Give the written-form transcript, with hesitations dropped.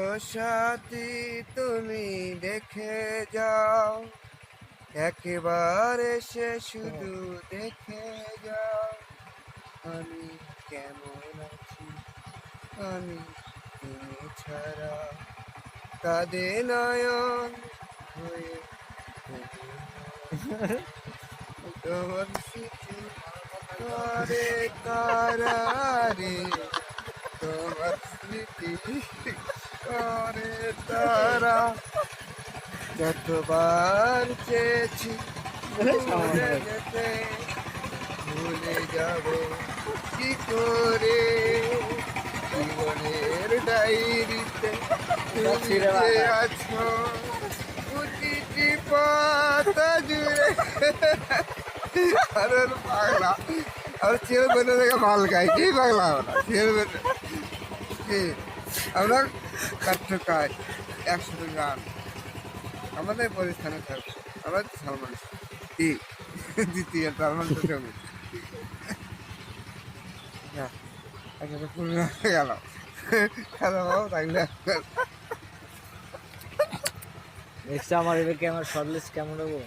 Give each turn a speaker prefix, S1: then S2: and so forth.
S1: ও সাথী তুমি দেখে যাও, একবার এসে শুধু দেখে যাও আমি কেমন আছি, আমি তুমি ছাড়া। কাঁদে নয়ন হয়ে তোমার স্মৃতি করে তারারে, তোমার স্মৃতি করে তারা। যতবার চেয়েছি ভুলে যেতে, ভুলে যাব কি করে? জীবনের ডায়েরিতে তুমি যে আছো প্রতিটি পাতা জুড়ে। আরে পাগলা, আর ছেলে বেঁধে থেকে মাল খাই কি পাগলা? আমরা ছেলে বেঁধে কি আমরা কাঠ কাজ একসাথে গান আমাদের পরিস্থানে থাকবো। আমরা সালমান কি দ্বিতীয় সালমান তো ছবি একসাথে পুরো গেল খাওয়া বাবু থাকলে।
S2: নেক্সট আমার এবার কি আমার শর্ট লিস্ট কেমন হবো?